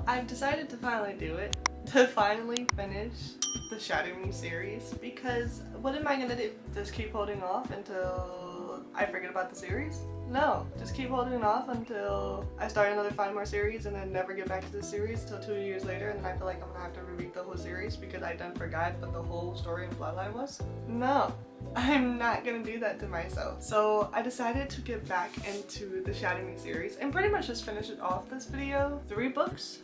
I've decided to finally do it, to finally finish the Shatter Me series, because what am I gonna do? Just keep holding off until I forget about the series? No, just keep holding it off until I start another 5 more series and then never get back to the series till 2 years later, and then I feel like I'm gonna have to reread the whole series because I done forgot what the whole story and plotline was. No, I'm not gonna do that to myself. So I decided to get back into the Shatter Me series and pretty much just finish it off this video. 3 books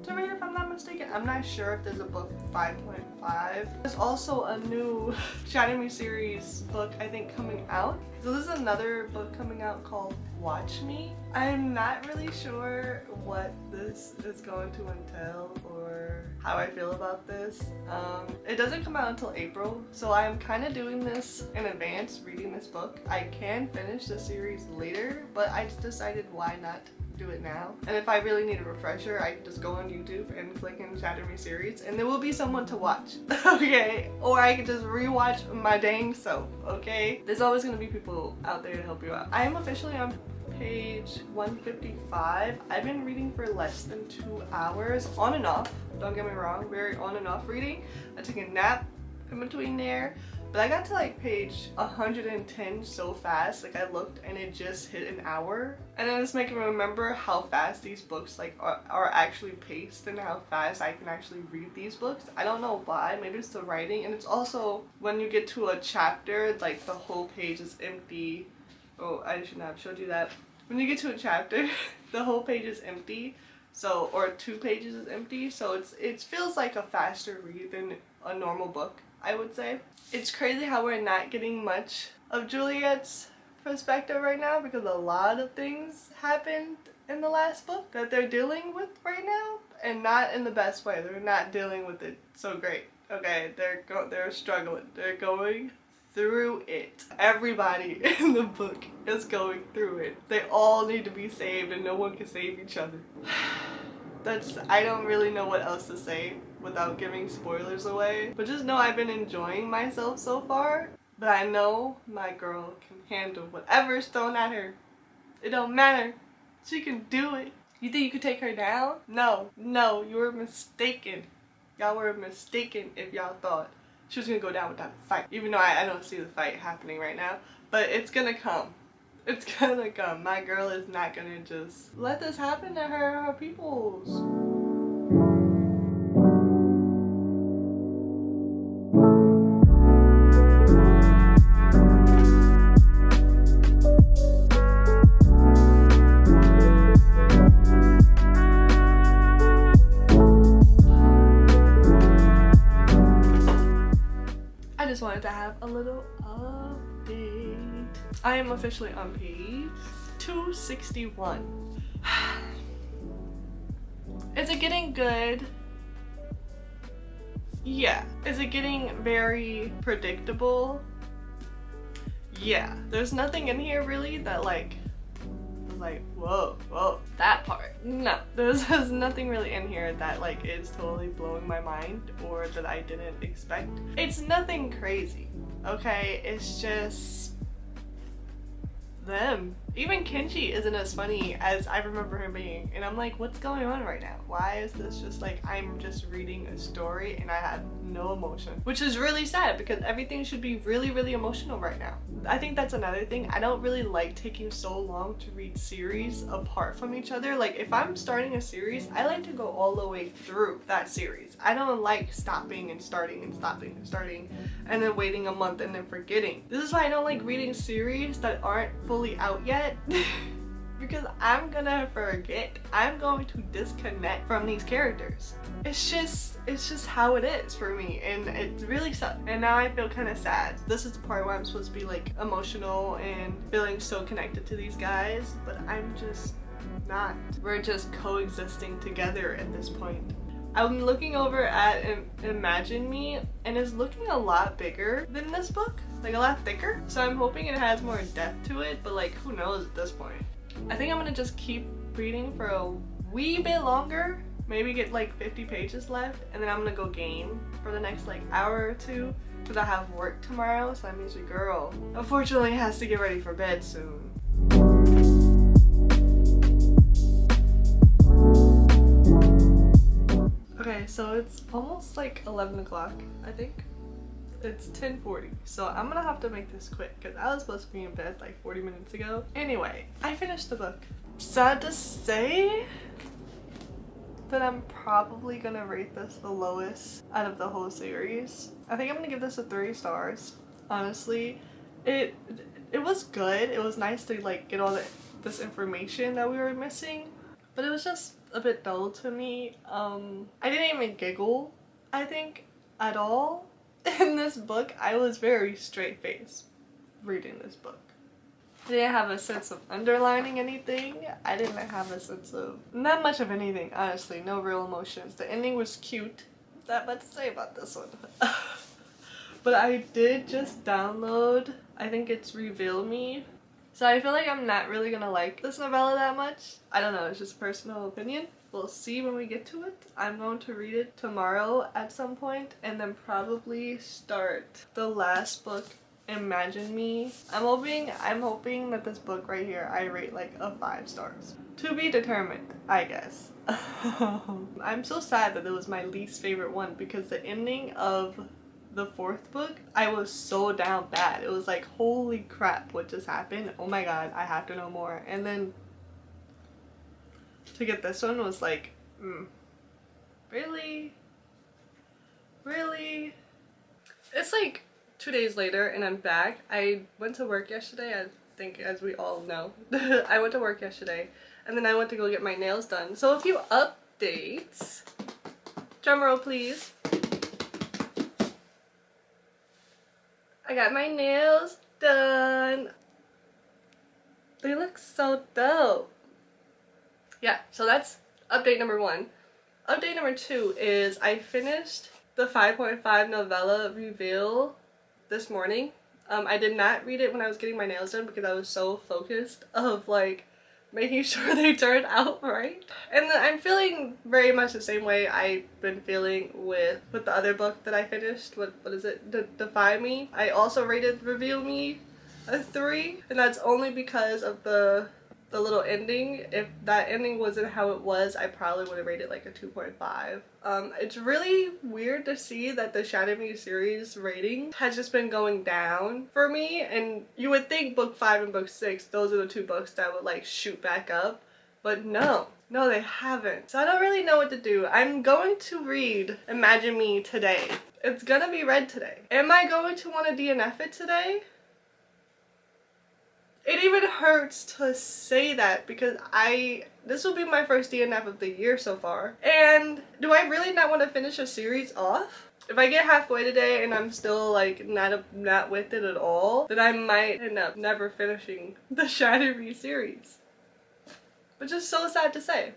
to read if I'm not mistaken. I'm not sure if there's a book 5.5. There's also a new Shatter Me series book I think coming out. So this is another book coming out called Watch Me. I'm not really sure what this is going to entail or how I feel about this. It doesn't come out until April, so I'm kind of doing this in advance, reading this book. I can finish the series later, but I just decided why not do it now. And if I really need a refresher, I can just go on YouTube and click in Shatter Me series and there will be someone to watch. Okay? Or I can just rewatch my dang self, okay? There's always gonna be people out there to help you out. I am officially on page 155. I've been reading for less than 2 hours, on and off. Don't get me wrong, very on and off reading. I took a nap in between there. But I got to like page 110 so fast, like I looked and it just hit an hour. And then it's making me remember how fast these books like are actually paced and how fast I can actually read these books. I don't know why, maybe it's the writing, and it's also when you get to a chapter, like the whole page is empty. Oh, I should not have showed you that. When you get to a chapter, the whole page is empty. So, or 2 pages is empty, so it feels like a faster read than a normal book, I would say. It's crazy how we're not getting much of Juliet's perspective right now because a lot of things happened in the last book that they're dealing with right now, and not in the best way. They're not dealing with it so great. Okay, they're struggling. They're going through it. Everybody in the book is going through it. They all need to be saved and no one can save each other. I don't really know what else to say without giving spoilers away, but just know I've been enjoying myself so far, but I know my girl can handle whatever's thrown at her. It don't matter. She can do it. You think you could take her down? No, you were mistaken. Y'all were mistaken if y'all thought she was gonna go down without a fight. Even though I don't see the fight happening right now, but it's gonna come. It's gonna come. My girl is not gonna just let this happen to her peoples. I just wanted to have a little update. I am officially on page 261. Is it getting good? Yeah. Is it getting very predictable? Yeah. There's nothing in here really that like whoa, that part. No, there's nothing really in here that like is totally blowing my mind or that I didn't expect. It's nothing crazy, okay? It's just them. Even Kenji isn't as funny as I remember him being, and I'm like, what's going on right now? Why is this just like I'm just reading a story and I have no emotion? Which is really sad because everything should be really, really emotional right now. I think that's another thing. I don't really like taking so long to read series apart from each other. Like if I'm starting a series, I like to go all the way through that series. I don't like stopping and starting and stopping and starting and then waiting a month and then forgetting. This is why I don't like reading series that aren't fully out yet. because I'm gonna forget. I'm going to disconnect from these characters. It's just how it is for me, and it really sucks. And now I feel kind of sad. This is the part where I'm supposed to be like emotional and feeling so connected to these guys, but I'm just not. We're just coexisting together at this point. I'm looking over at Imagine Me, and it's looking a lot bigger than this book, like a lot thicker. So I'm hoping it has more depth to it, but like who knows at this point. I think I'm gonna just keep reading for a wee bit longer, maybe get like 50 pages left, and then I'm gonna go game for the next like hour or two because I have work tomorrow. So that means your girl unfortunately has to get ready for bed soon. Okay, so it's almost like 11 o'clock, I think. It's 10:40, so I'm gonna have to make this quick because I was supposed to be in bed like 40 minutes ago. Anyway, I finished the book. Sad to say that I'm probably gonna rate this the lowest out of the whole series. I think I'm gonna give this a 3 stars. Honestly, it was good. It was nice to like get all this information that we were missing, but it was just a bit dull to me. I didn't even giggle, I think, at all in this book. I was very straight-faced reading this book. I didn't have a sense of underlining anything. I didn't have a sense of not much of anything, honestly. No real emotions. The ending was cute. That much to say about this one. But I did just download, I think it's Reveal Me. So I feel like I'm not really gonna like this novella that much. I don't know, it's just a personal opinion. We'll see when we get to it. I'm going to read it tomorrow at some point and then probably start the last book, Imagine Me. I'm hoping that this book right here I rate like a 5 stars. To be determined, I guess. I'm so sad that it was my least favorite one because the ending of the 4th book, I was so down bad. It was like, holy crap, what just happened? Oh my god, I have to know more. And then to get this one was like, really? Really? It's like 2 days later and I'm back. I went to work yesterday, I think, as we all know. I went to work yesterday and then I went to go get my nails done. So a few updates. Drumroll please. I got my nails done. They look so dope. Yeah, so that's update number 1. Update number 2 is I finished the 5.5 novella Reveal this morning. I did not read it when I was getting my nails done because I was so focused of like making sure they turned out right. And then I'm feeling very much the same way I've been feeling with the other book that I finished. What is it? Defy Me. I also rated Reveal Me a 3, and that's only because of the little ending. If that ending wasn't how it was, I probably would have rated like a 2.5. It's really weird to see that the Shatter Me series rating has just been going down for me, and you would think book 5 and book 6, those are the 2 books that would like shoot back up, but no, they haven't. So I don't really know what to do. I'm going to read Imagine Me today. It's gonna be read today. Am I going to want to DNF it today? It even hurts to say that because this will be my first DNF of the year so far. And do I really not want to finish a series off? If I get halfway today and I'm still like not with it at all, then I might end up never finishing the Shatter Me series. Which is so sad to say.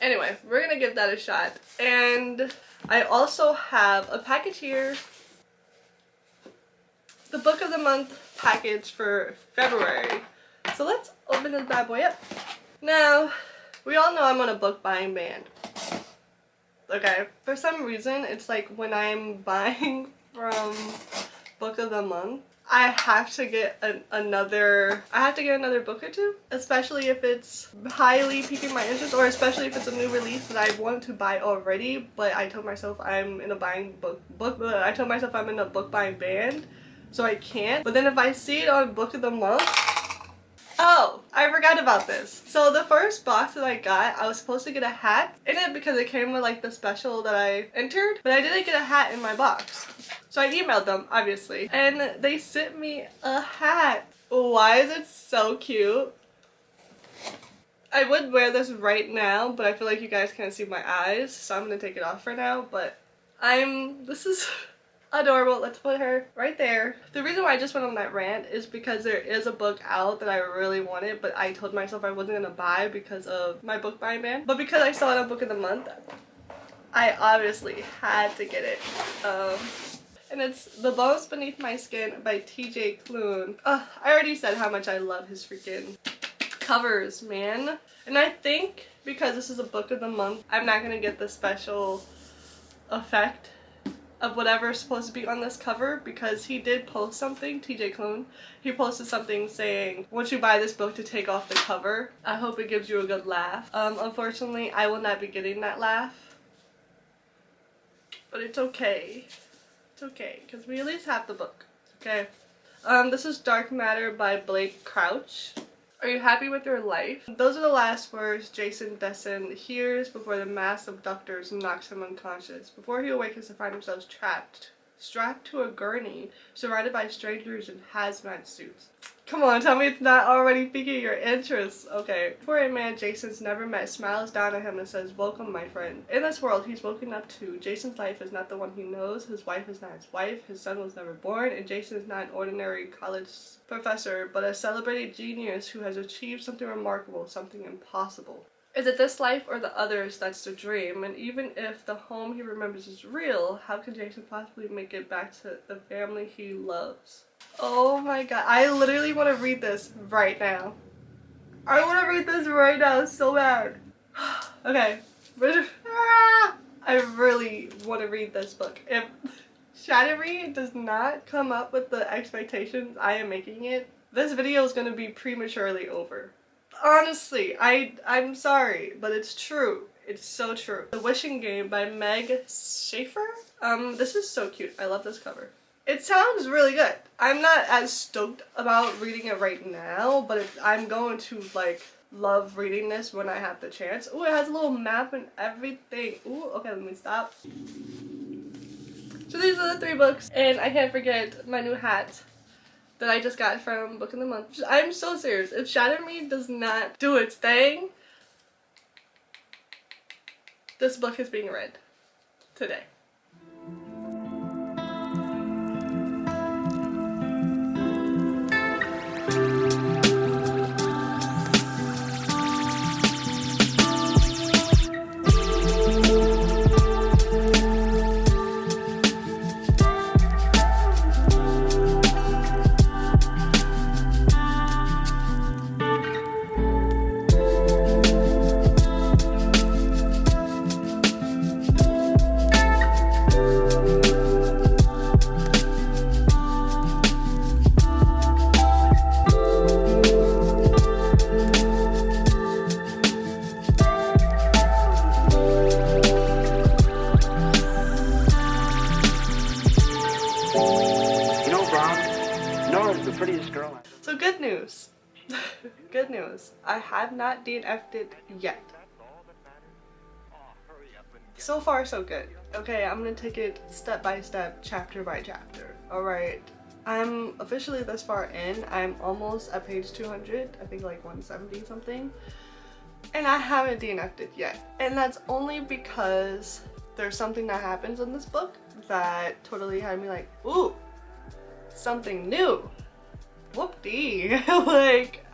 Anyway, we're gonna give that a shot. And I also have a package here. The book of the month package for February. So let's open this bad boy up. Now, we all know I'm on a book buying ban. Okay, for some reason, it's like when I'm buying from book of the month, I have to get another book or two, especially if it's highly piquing my interest, or especially if it's a new release that I want to buy already, but I told myself I'm in a book buying ban. So I can't. But then if I see it on book of the month, oh, I forgot about this. So the first box that I got, I was supposed to get a hat in it because it came with like the special that I entered, but I didn't get a hat in my box. So I emailed them, obviously, and they sent me a hat. Why is it so cute? I would wear this right now, but I feel like you guys can't see my eyes, so I'm gonna take it off for now, but this is adorable. Let's put her right there. The reason why I just went on that rant is because there is a book out that I really wanted, but I told myself I wasn't gonna buy because of my book buying ban. But because I saw it on Book of the Month, I obviously had to get it. And it's The Bones Beneath My Skin by TJ Klune. I already said how much I love his freaking covers, man. And I think because this is a Book of the Month, I'm not gonna get the special effect of whatever's supposed to be on this cover, because he did post something, TJ Klune. He posted something saying, once you buy this book, to take off the cover. I hope it gives you a good laugh. Unfortunately, I will not be getting that laugh. But it's okay. It's okay, because we at least have the book. Okay. This is Dark Matter by Blake Crouch. Are you happy with your life? Those are the last words Jason Dessen hears before the mass abductors knocks him unconscious. Before he awakens to find himself strapped to a gurney, surrounded by strangers in hazmat suits. Come on, tell me it's not already piquing your interest. Okay. Poor man Jason's never met smiles down at him and says, "Welcome, my friend." In this world he's woken up to, Jason's life is not the one he knows, his wife is not his wife, his son was never born, and Jason is not an ordinary college professor, but a celebrated genius who has achieved something remarkable, something impossible. Is it this life or the others that's the dream? And even if the home he remembers is real, how can Jason possibly make it back to the family he loves? Oh my god, I literally want to read this right now. I want to read this right now so bad. Okay. I really want to read this book. If Shatter does not come up with the expectations I am making it, this video is going to be prematurely over. Honestly, I'm sorry, but it's true. It's so true. The Wishing Game by Meg Schaefer? This is so cute. I love this cover. It sounds really good. I'm not as stoked about reading it right now, but I'm going to, like, love reading this when I have the chance. Ooh, it has a little map and everything. Ooh, okay, let me stop. So these are the 3 books, and I can't forget my new hat that I just got from Book of the Month. I'm so serious. If Shatter Me does not do its thing, this book is being read today. So good news. Good news. I have not DNF'd it yet. So far so good. Okay, I'm gonna take it step by step, chapter by chapter. Alright. I'm officially this far in. I'm almost at page 200. I think like 170 something. And I haven't DNF'd it yet. And that's only because there's something that happens in this book that totally had me like, ooh, something new. Whoop-dee. Like,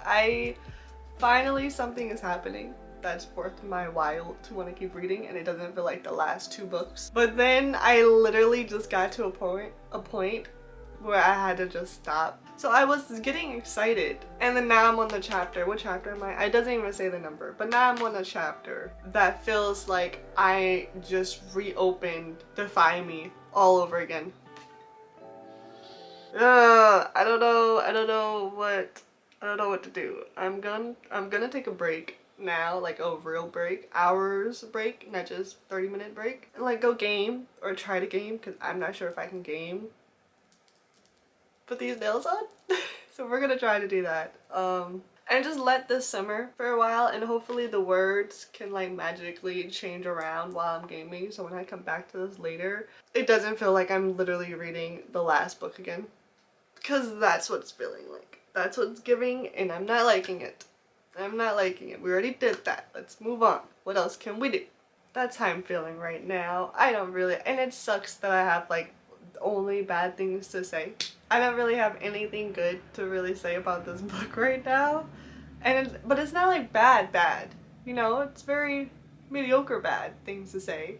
finally something is happening that's worth my while to want to keep reading, and it doesn't feel like the last 2 books. But then I literally just got to a point where I had to just stop. So I was getting excited, and then now I'm on the chapter. What chapter am I? It doesn't even say the number, but now I'm on a chapter that feels like I just reopened Defy Me all over again. I don't know what to do. I'm gonna take a break now, like a real break, hours break, not just 30-minute break, and like go game or try to game, because I'm not sure if I can game. Put these nails on. So we're gonna try to do that. And just let this simmer for a while, and hopefully the words can like magically change around while I'm gaming, so when I come back to this later, it doesn't feel like I'm literally reading the last book again. Because that's what it's feeling like. That's what it's giving, and I'm not liking it. I'm not liking it. We already did that. Let's move on. What else can we do? That's how I'm feeling right now. I don't really, and it sucks that I have like only bad things to say. I don't really have anything good to really say about this book right now. But it's not like bad, you know, it's very mediocre bad things to say.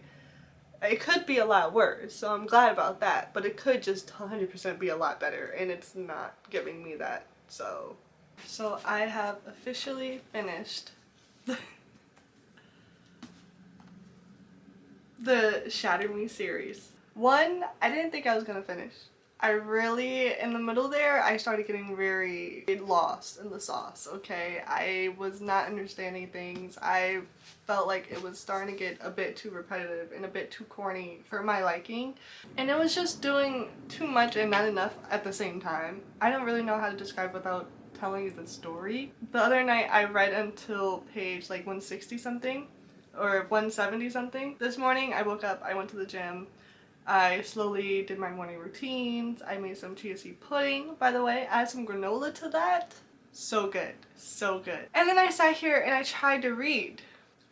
It could be a lot worse, so I'm glad about that, but it could just 100% be a lot better, and it's not giving me that, so I have officially finished the Shatter Me series. One, I didn't think I was gonna finish. I really, in the middle there, I started getting very lost in the sauce, okay? I was not understanding things. I felt like it was starting to get a bit too repetitive and a bit too corny for my liking. And it was just doing too much and not enough at the same time. I don't really know how to describe without telling you the story. The other night I read until page like 160 something or 170 something. This morning I woke up, I went to the gym. I slowly did my morning routines. I made some chia seed pudding, by the way. Add some granola to that. So good. So good. And then I sat here and I tried to read.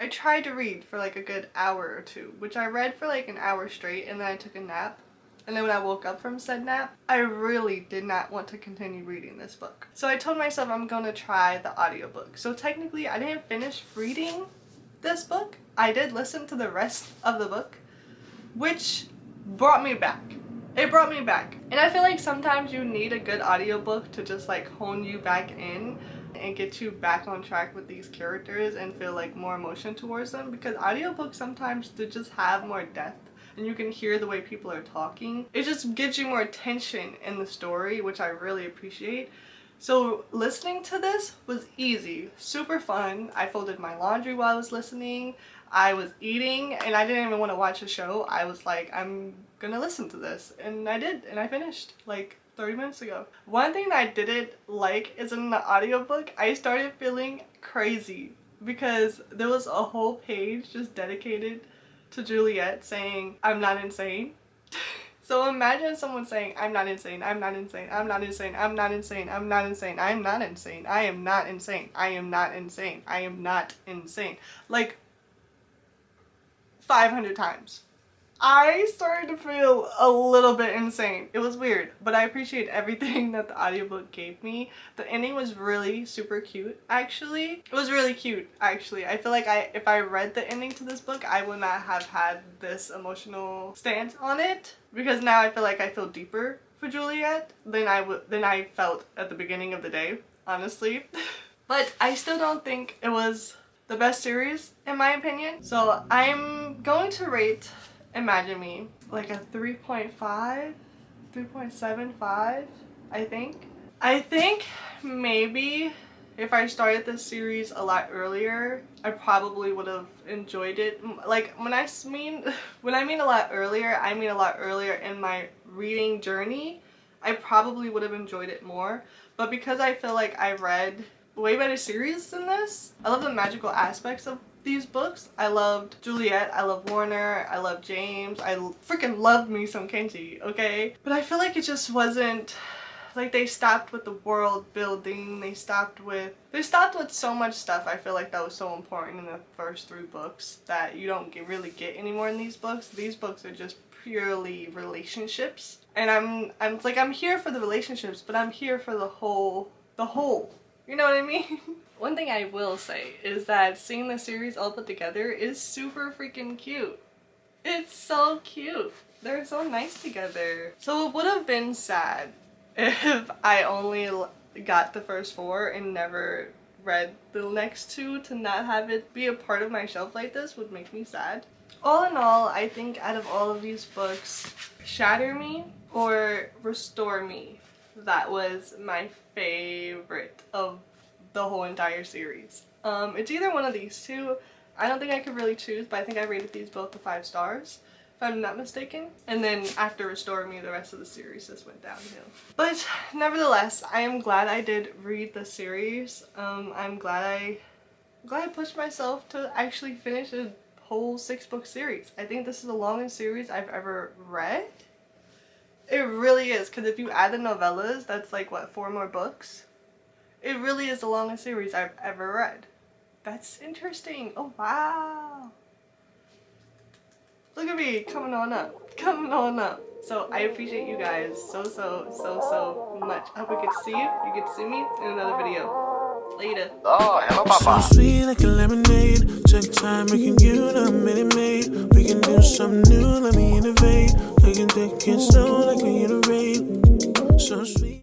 I tried to read for like a good hour or two, which I read for like an hour straight, and then I took a nap. And then when I woke up from said nap, I really did not want to continue reading this book. So I told myself I'm going to try the audiobook. So technically I didn't finish reading this book. I did listen to the rest of the book, which brought me back. It brought me back. And I feel like sometimes you need a good audiobook to just like hone you back in and get you back on track with these characters and feel like more emotion towards them, because audiobooks sometimes they just have more depth and you can hear the way people are talking. It just gives you more tension in the story, which I really appreciate. So listening to this was easy, super fun. I folded my laundry while I was listening. I was eating and I didn't even want to watch a show. I was like, I'm gonna listen to this, and I did, and I finished like 30 minutes ago. One thing that I didn't like is in the audiobook, I started feeling crazy because there was a whole page just dedicated to Juliet saying, I'm not insane. So imagine someone saying, I'm not insane, I'm not insane, I'm not insane, I'm not insane, I'm not insane, I am not insane, I am not insane, I am not insane, I am not insane. Like 500 times. I started to feel a little bit insane. It was weird, but I appreciate everything that the audiobook gave me. The ending was really super cute, actually. It was really cute, actually. I feel like if I read the ending to this book, I would not have had this emotional stance on it, because now I feel like I feel deeper for Juliet than I felt at the beginning of the day, honestly. But I still don't think it was the best series, in my opinion. So I'm going to rate Imagine Me like a 3.5, 3.75, I think. I think maybe if I started this series a lot earlier, I probably would have enjoyed it. Like when I mean a lot earlier, I mean a lot earlier in my reading journey. I probably would have enjoyed it more. But because I feel like I read way better series than this, I love the magical aspects of these books. I loved Juliet, I love Warner, I love James, I freaking loved me some Kenji, okay? But I feel like it just wasn't, like they stopped with the world building, they stopped with so much stuff. I feel like that was so important in the first 3 books that you don't really get anymore in these books. These books are just purely relationships. And I'm here for the relationships, but I'm here for the whole. You know what I mean? One thing I will say is that seeing the series all put together is super freaking cute. It's so cute. They're so nice together. So it would have been sad if I only got the first 4 and never read the next 2. To not have it be a part of my shelf like this would make me sad. All in all, I think out of all of these books, Shatter Me or Restore Me, that was my favorite of the whole entire series. It's either one of these 2. I don't think I could really choose, but I think I rated these both to 5 stars, if I'm not mistaken. And then after Restore Me, the rest of the series just went downhill. But nevertheless, I am glad I did read the series. I'm glad I pushed myself to actually finish a whole 6-book series. I think this is the longest series I've ever read. It really is, because if you add the novellas, that's like, what, 4 more books? It really is the longest series I've ever read. That's interesting. Oh, wow. Look at me, coming on up. Coming on up. So I appreciate you guys so much. I hope I get to see you. You get to see me in another video. Later. Oh, hello, Papa. So sweet like a lemonade. Take time, making you the minute maid. We can do something new, let me innovate. We can take it slow like we